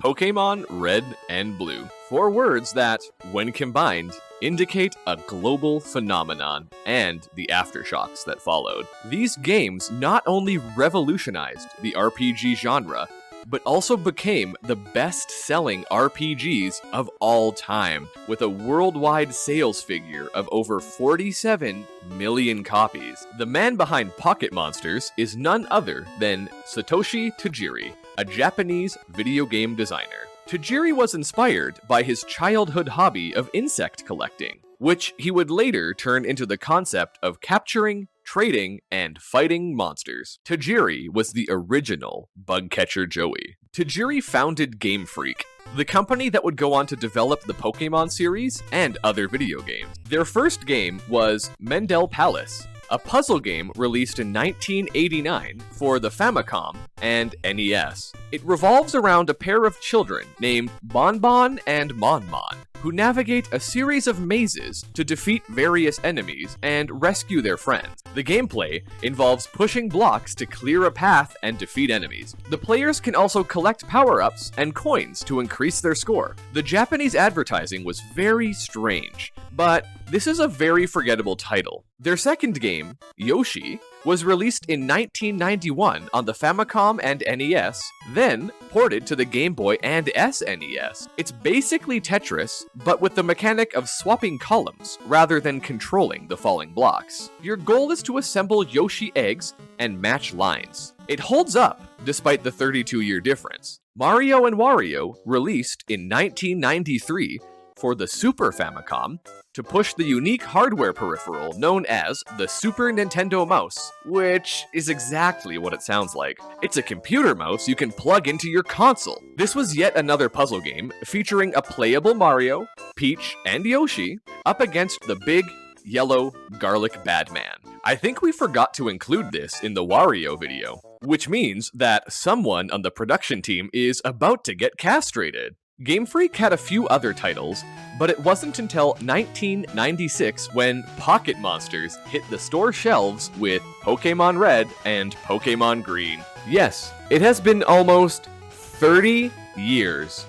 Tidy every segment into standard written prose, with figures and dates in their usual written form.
Pokemon Red and Blue. 4 words that, when combined, indicate a global phenomenon and the aftershocks that followed. These games not only revolutionized the RPG genre, but also became the best-selling RPGs of all time, with a worldwide sales figure of over 47 million copies. The man behind Pocket Monsters is none other than Satoshi Tajiri, a Japanese video game designer. Tajiri was inspired by his childhood hobby of insect collecting, which he would later turn into the concept of capturing, trading, and fighting monsters. Tajiri was the original bug catcher Joey. Tajiri founded Game Freak, the company that would go on to develop the Pokemon series and other video games. Their first game was Mendel Palace, a puzzle game released in 1989 for the Famicom and NES. It revolves around a pair of children named Bonbon and Monmon, who navigate a series of mazes to defeat various enemies and rescue their friends. The gameplay involves pushing blocks to clear a path and defeat enemies. The players can also collect power-ups and coins to increase their score. The Japanese advertising was very strange, but this is a very forgettable title. Their second game, Yoshi, was released in 1991 on the Famicom and NES, then ported to the Game Boy and SNES. It's basically Tetris, but with the mechanic of swapping columns rather than controlling the falling blocks. Your goal is to assemble Yoshi eggs and match lines. It holds up despite the 32-year difference. Mario and Wario, released in 1993 for the Super Famicom, to push the unique hardware peripheral known as the Super Nintendo Mouse, which is exactly what it sounds like. It's a computer mouse you can plug into your console. This was yet another puzzle game featuring a playable Mario, Peach, and Yoshi up against the big, yellow, garlic bad man. I think we forgot to include this in the Wario video, which means that someone on the production team is about to get castrated. Game Freak had a few other titles, but it wasn't until 1996 when Pocket Monsters hit the store shelves with Pokemon Red and Pokemon Green. Yes, it has been almost 30 years.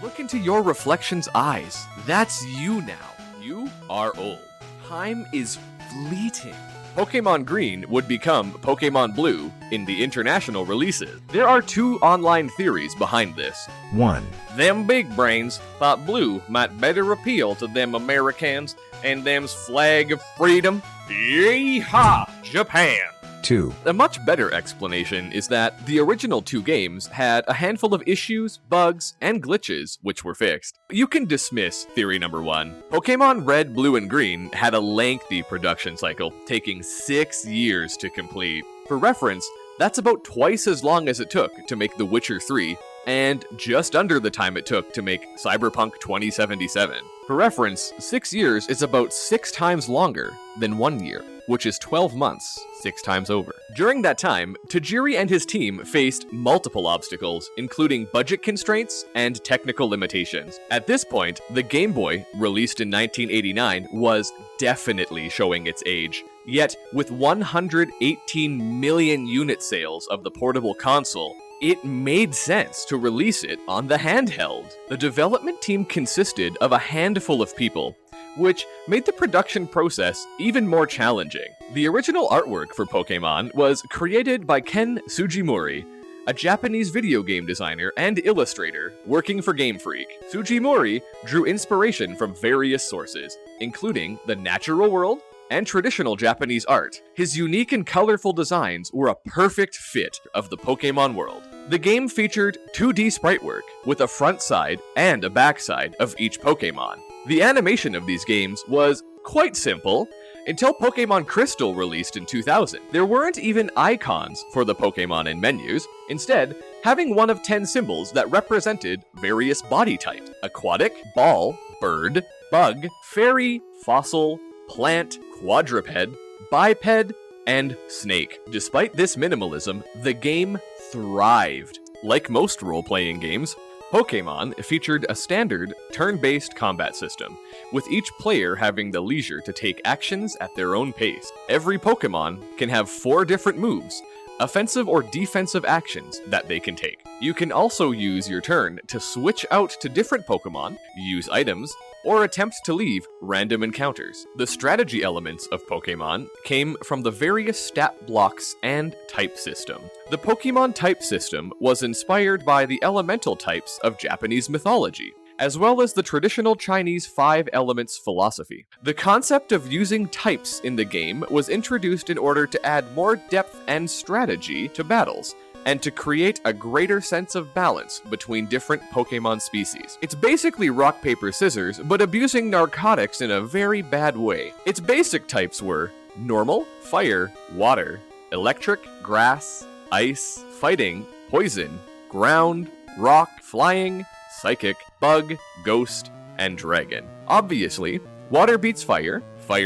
Look into your reflection's eyes. That's you now. You are old. Time is fleeting. Pokemon Green would become Pokemon Blue in the international releases. There are 2 online theories behind this. 1. Them big brains thought Blue might better appeal to them Americans and them's flag of freedom. Yeehaw, Japan! 2. A much better explanation is that the original 2 games had a handful of issues, bugs, and glitches which were fixed. You can dismiss theory number 1. Pokemon Red, Blue, and Green had a lengthy production cycle, taking 6 years to complete. For reference, that's about twice as long as it took to make The Witcher 3, and just under the time it took to make Cyberpunk 2077. For reference, 6 years is about 6 times longer than 1 year, which is 12 months, 6 times over. During that time, Tajiri and his team faced multiple obstacles, including budget constraints and technical limitations. At this point, the Game Boy, released in 1989, was definitely showing its age. Yet, with 118 million unit sales of the portable console, it made sense to release it on the handheld. The development team consisted of a handful of people, which made the production process even more challenging. The original artwork for Pokemon was created by Ken Sugimori, a Japanese video game designer and illustrator working for Game Freak. Sugimori drew inspiration from various sources, including the natural world and traditional Japanese art. His unique and colorful designs were a perfect fit of the Pokemon world. The game featured 2D sprite work, with a front side and a back side of each Pokemon. The animation of these games was quite simple, until Pokemon Crystal released in 2000. There weren't even icons for the Pokemon in menus, instead, having one of 10 symbols that represented various body types: aquatic, ball, bird, bug, fairy, fossil, plant, quadruped, biped, and snake. Despite this minimalism, the game thrived. Like most role-playing games, Pokemon featured a standard turn-based combat system, with each player having the leisure to take actions at their own pace. Every Pokemon can have 4 different moves, offensive or defensive actions that they can take. You can also use your turn to switch out to different Pokemon, use items, or attempt to leave random encounters. The strategy elements of Pokemon came from the various stat blocks and type system. The Pokemon type system was inspired by the elemental types of Japanese mythology, as well as the traditional Chinese 5 elements philosophy. The concept of using types in the game was introduced in order to add more depth and strategy to battles, and to create a greater sense of balance between different Pokemon species. It's basically rock, paper, scissors, but abusing narcotics in a very bad way. Its basic types were normal, fire, water, electric, grass, ice, fighting, poison, ground, rock, flying, psychic, bug, ghost, and dragon. Obviously, water beats fire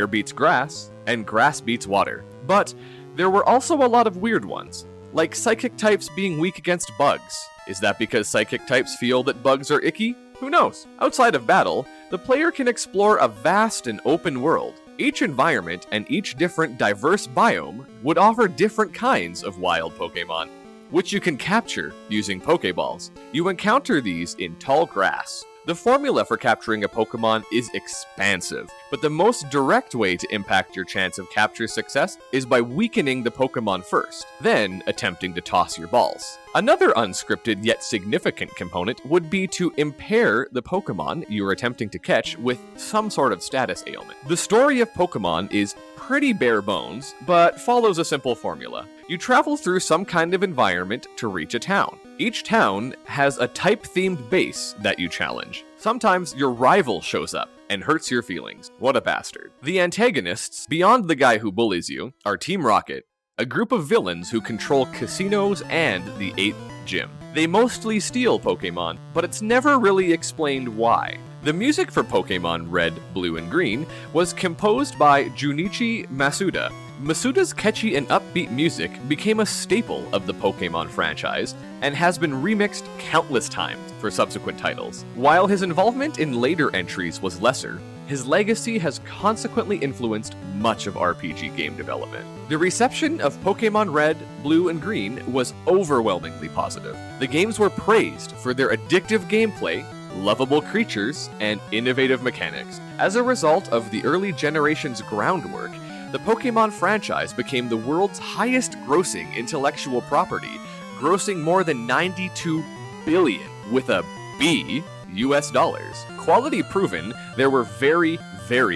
beats grass, and grass beats water. But there were also a lot of weird ones, like psychic types being weak against bugs. Is that because psychic types feel that bugs are icky? Who knows? Outside of battle, the player can explore a vast and open world. Each environment and each different diverse biome would offer different kinds of wild Pokemon, which you can capture using Pokeballs. You encounter these in tall grass. The formula for capturing a Pokemon is expansive, but the most direct way to impact your chance of capture success is by weakening the Pokemon first, then attempting to toss your balls. Another unscripted yet significant component would be to impair the Pokemon you're attempting to catch with some sort of status ailment. The story of Pokemon is pretty bare bones, but follows a simple formula. You travel through some kind of environment to reach a town. Each town has a type-themed base that you challenge. Sometimes your rival shows up and hurts your feelings. What a bastard. The antagonists, beyond the guy who bullies you, are Team Rocket, a group of villains who control casinos and the 8th gym. They mostly steal Pokemon, but it's never really explained why. The music for Pokemon Red, Blue, and Green was composed by Junichi Masuda. Masuda's catchy and upbeat music became a staple of the Pokemon franchise and has been remixed countless times for subsequent titles. While his involvement in later entries was lesser, his legacy has consequently influenced much of RPG game development. The reception of Pokemon Red, Blue, and Green was overwhelmingly positive. The games were praised for their addictive gameplay, lovable creatures, and innovative mechanics. As a result of the early generation's groundwork, the Pokemon franchise became the world's highest-grossing intellectual property, grossing more than $92 billion, with a B, US dollars. Quality proven, there were very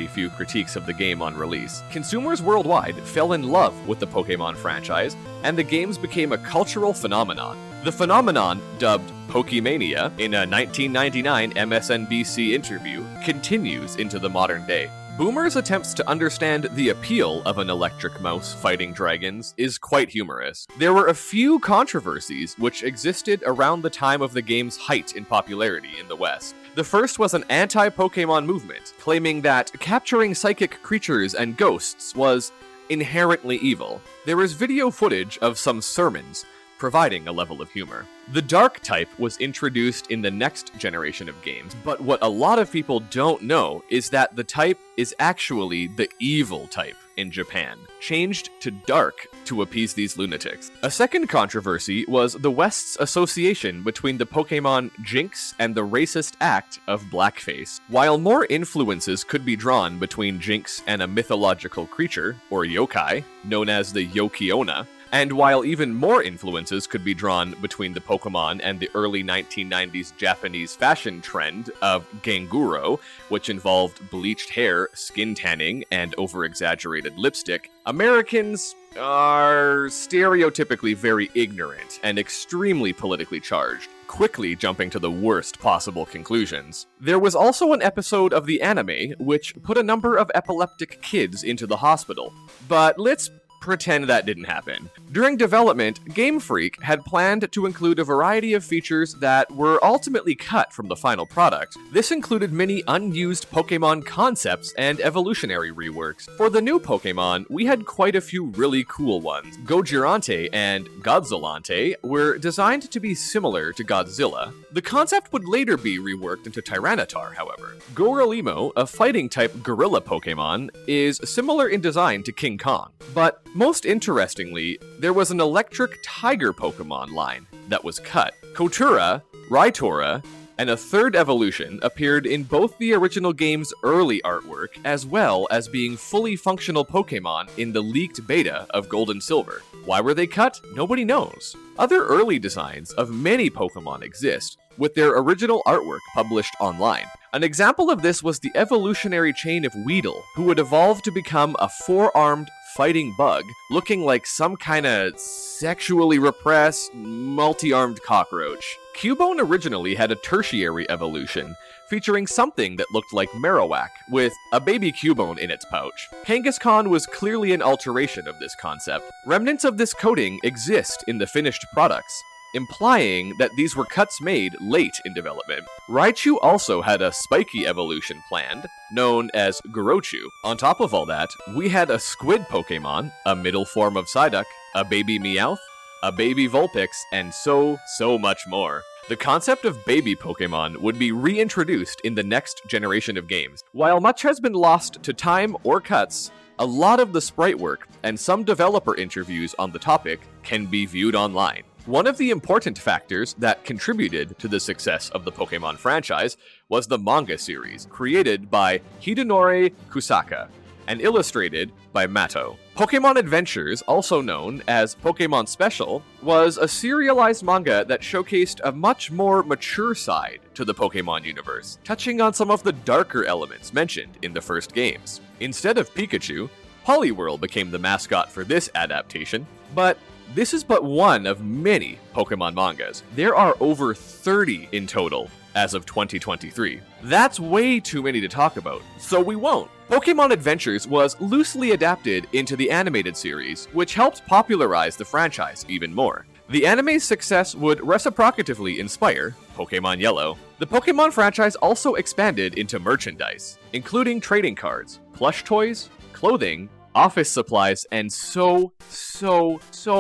few critiques of the game on release. Consumers worldwide fell in love with the Pokemon franchise, and the games became a cultural phenomenon. The phenomenon, dubbed Pokemania in a 1999 MSNBC interview, continues into the modern day. Boomers' attempts to understand the appeal of an electric mouse fighting dragons is quite humorous. There were a few controversies which existed around the time of the game's height in popularity in the West. The first was an anti-Pokemon movement, claiming that capturing psychic creatures and ghosts was inherently evil. There is video footage of some sermons, providing a level of humor. The Dark type was introduced in the next generation of games, but what a lot of people don't know is that the type is actually the evil type in Japan, changed to Dark to appease these lunatics. A second controversy was the West's association between the Pokemon Jynx and the racist act of blackface. While more influences could be drawn between Jynx and a mythological creature, or yokai, known as the Yokiona, and while even more influences could be drawn between the Pokemon and the early 1990s Japanese fashion trend of Ganguro, which involved bleached hair, skin tanning, and over-exaggerated lipstick, Americans are stereotypically very ignorant and extremely politically charged, quickly jumping to the worst possible conclusions. There was also an episode of the anime which put a number of epileptic kids into the hospital, but let's pretend that didn't happen. During development, Game Freak had planned to include a variety of features that were ultimately cut from the final product. This included many unused Pokemon concepts and evolutionary reworks. For the new Pokemon, we had quite a few really cool ones. Gojirante and Godzillante were designed to be similar to Godzilla. The concept would later be reworked into Tyranitar, however. Goralimo, a fighting-type gorilla Pokemon, is similar in design to King Kong, but Most interestingly, there was an electric tiger Pokemon line that was cut. Kotura, Raitora, and a third evolution appeared in both the original game's early artwork as well as being fully functional Pokemon in the leaked beta of Gold and Silver. Why were they cut? Nobody knows. Other early designs of many Pokemon exist, with their original artwork published online. An example of this was the evolutionary chain of Weedle, who would evolve to become a four-armed fighting bug, looking like some kinda sexually repressed, multi-armed cockroach. Cubone originally had a tertiary evolution, featuring something that looked like Marowak, with a baby Cubone in its pouch. Kangaskhan was clearly an alteration of this concept. Remnants of this coating exist in the finished products, implying that these were cuts made late in development. Raichu also had a spiky evolution planned, known as Gorochu. On top of all that, we had a squid Pokemon, a middle form of Psyduck, a baby Meowth, a baby Vulpix, and so much more. The concept of baby Pokemon would be reintroduced in the next generation of games. While much has been lost to time or cuts, a lot of the sprite work and some developer interviews on the topic can be viewed online. One of the important factors that contributed to the success of the Pokemon franchise was the manga series, created by Hidenori Kusaka and illustrated by Mato. Pokemon Adventures, also known as Pokemon Special, was a serialized manga that showcased a much more mature side to the Pokemon universe, touching on some of the darker elements mentioned in the first games. Instead of Pikachu, Poliwhirl became the mascot for this adaptation, but this is but one of many Pokemon mangas. There are over 30 in total as of 2023. That's way too many to talk about, so we won't. Pokemon Adventures was loosely adapted into the animated series, which helped popularize the franchise even more. The anime's success would reciprocatively inspire Pokemon Yellow. The Pokemon franchise also expanded into merchandise, including trading cards, plush toys, clothing, office supplies, and so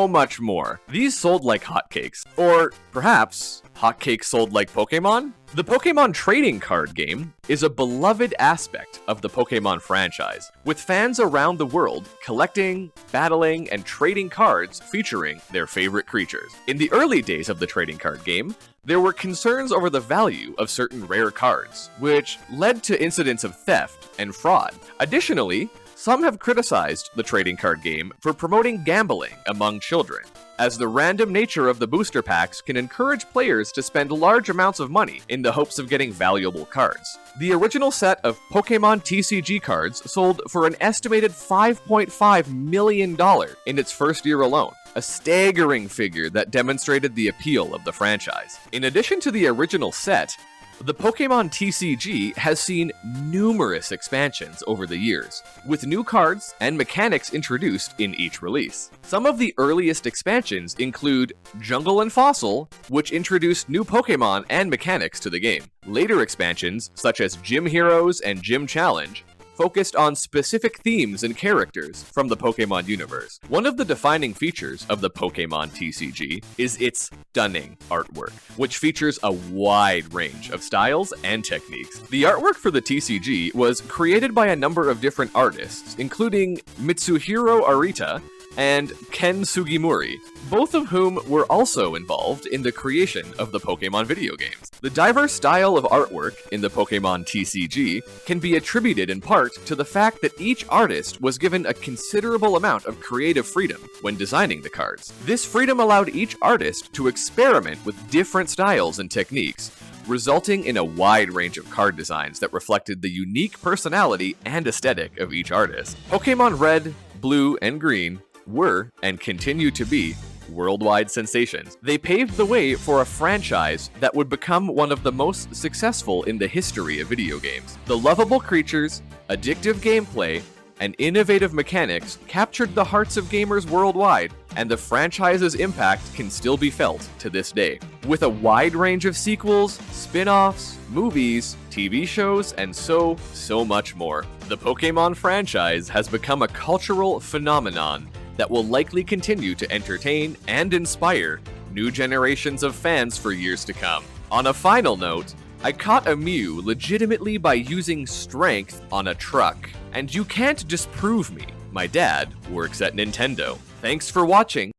much more. These sold like hotcakes. Or perhaps hotcakes sold like Pokemon? The Pokemon trading card game is a beloved aspect of the Pokemon franchise, with fans around the world collecting, battling, and trading cards featuring their favorite creatures. In the early days of the trading card game, there were concerns over the value of certain rare cards, which led to incidents of theft and fraud. Additionally, some have criticized the trading card game for promoting gambling among children, as the random nature of the booster packs can encourage players to spend large amounts of money in the hopes of getting valuable cards. The original set of Pokemon TCG cards sold for an estimated $5.5 million in its first year alone, a staggering figure that demonstrated the appeal of the franchise. In addition to the original set, the Pokemon TCG has seen numerous expansions over the years, with new cards and mechanics introduced in each release. Some of the earliest expansions include Jungle and Fossil, which introduced new Pokemon and mechanics to the game. Later expansions, such as Gym Heroes and Gym Challenge, focused on specific themes and characters from the Pokemon universe. One of the defining features of the Pokemon TCG is its stunning artwork, which features a wide range of styles and techniques. The artwork for the TCG was created by a number of different artists, including Mitsuhiro Arita and Ken Sugimori, both of whom were also involved in the creation of the Pokemon video games. The diverse style of artwork in the Pokemon TCG can be attributed in part to the fact that each artist was given a considerable amount of creative freedom when designing the cards. This freedom allowed each artist to experiment with different styles and techniques, resulting in a wide range of card designs that reflected the unique personality and aesthetic of each artist. Pokemon Red, Blue, and Green were, and continue to be, worldwide sensations. They paved the way for a franchise that would become one of the most successful in the history of video games. The lovable creatures, addictive gameplay, and innovative mechanics captured the hearts of gamers worldwide, and the franchise's impact can still be felt to this day. With a wide range of sequels, spin-offs, movies, TV shows, and so much more, the Pokemon franchise has become a cultural phenomenon that will likely continue to entertain and inspire new generations of fans for years to come. On a final note, I caught a Mew legitimately by using strength on a truck, and you can't disprove me My dad works at Nintendo. Thanks for watching.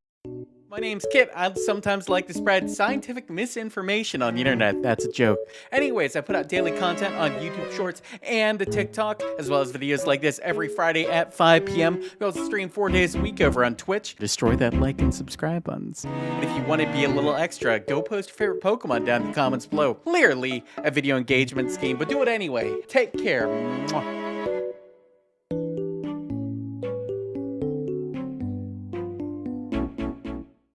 My name's Kit. I sometimes like to spread scientific misinformation on the internet. That's a joke. Anyways, I put out daily content on YouTube Shorts and the TikTok, as well as videos like this every Friday at 5 p.m. We also stream 4 days a week over on Twitch. Destroy that like and subscribe buttons. And if you want to be a little extra, go post your favorite Pokemon down in the comments below. Clearly a video engagement scheme, but do it anyway. Take care. Mwah.